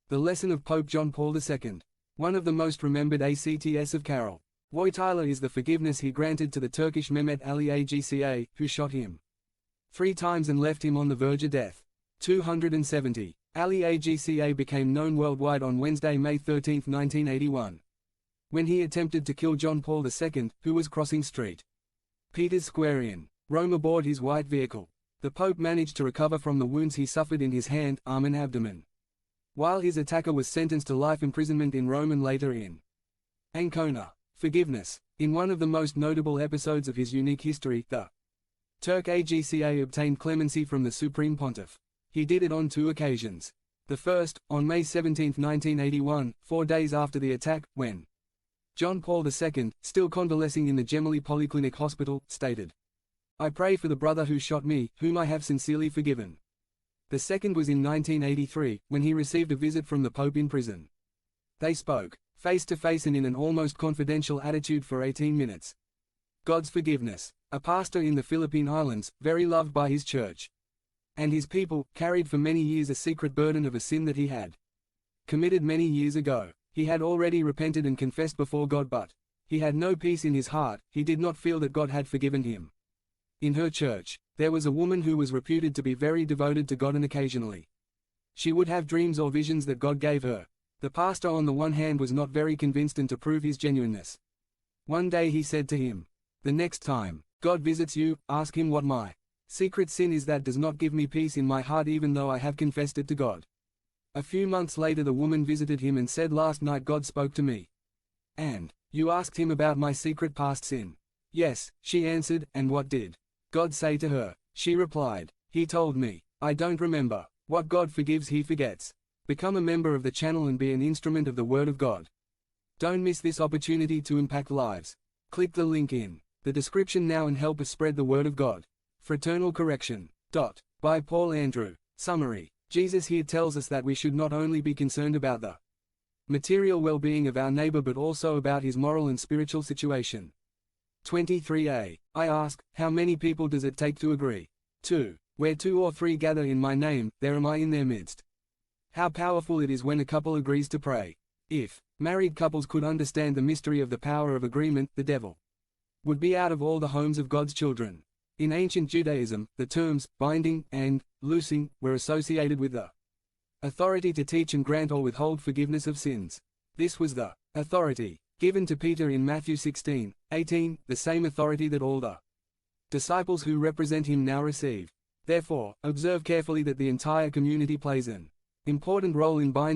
The Lesson of Pope John Paul II. One of the most remembered acts of Carol Wojtyla is the forgiveness he granted to the Turkish Mehmet Ali Agca, who shot him 3 times and left him on the verge of death. 270. Ali Agca became known worldwide on Wednesday, May 13, 1981. When he attempted to kill John Paul II, who was crossing St. Peter's Square in Rome aboard his white vehicle. The Pope managed to recover from the wounds he suffered in his hand, arm and abdomen, while his attacker was sentenced to life imprisonment in Rome and later in Ancona. Forgiveness. In one of the most notable episodes of his unique history, the Turk Agca obtained clemency from the Supreme Pontiff. He did it on 2 occasions. The first, on May 17, 1981, 4 days after the attack, when John Paul II, still convalescing in the Gemelli Polyclinic Hospital, stated, "I pray for the brother who shot me, whom I have sincerely forgiven." The second was in 1983, when he received a visit from the Pope in prison. They spoke, face to face and in an almost confidential attitude for 18 minutes. God's forgiveness. A pastor in the Philippine Islands, very loved by his church and his people, carried for many years a secret burden of a sin that he had committed many years ago. He had already repented and confessed before God, but he had no peace in his heart. He did not feel that God had forgiven him. In her church, there was a woman who was reputed to be very devoted to God, and occasionally she would have dreams or visions that God gave her. The pastor on the one hand was not very convinced, and to prove his genuineness, one day he said to him, "The next time God visits you, ask him what my secret sin is that does not give me peace in my heart even though I have confessed it to God." A few months later the woman visited him and said, "Last night God spoke to me. And you asked him about my secret past sin." "Yes," she answered, "and what did God say to her?" She replied, "He told me, I don't remember. What God forgives he forgets." Become a member of the channel and be an instrument of the Word of God. Don't miss this opportunity to impact lives. Click the link in the description now and help us spread the Word of God. Fraternal Correction. By Paul Andrew. Summary. Jesus here tells us that we should not only be concerned about the material well-being of our neighbor but also about his moral and spiritual situation. 23a. I ask, how many people does it take to agree? 2. Where 2 or 3 gather in my name, there am I in their midst. How powerful it is when a couple agrees to pray. If married couples could understand the mystery of the power of agreement, the devil would be out of all the homes of God's children. In ancient Judaism, the terms binding and loosing were associated with the authority to teach and grant or withhold forgiveness of sins. This was the authority given to Peter in Matthew 16:18, the same authority that all the disciples who represent him now receive. Therefore, observe carefully that the entire community plays an important role in binding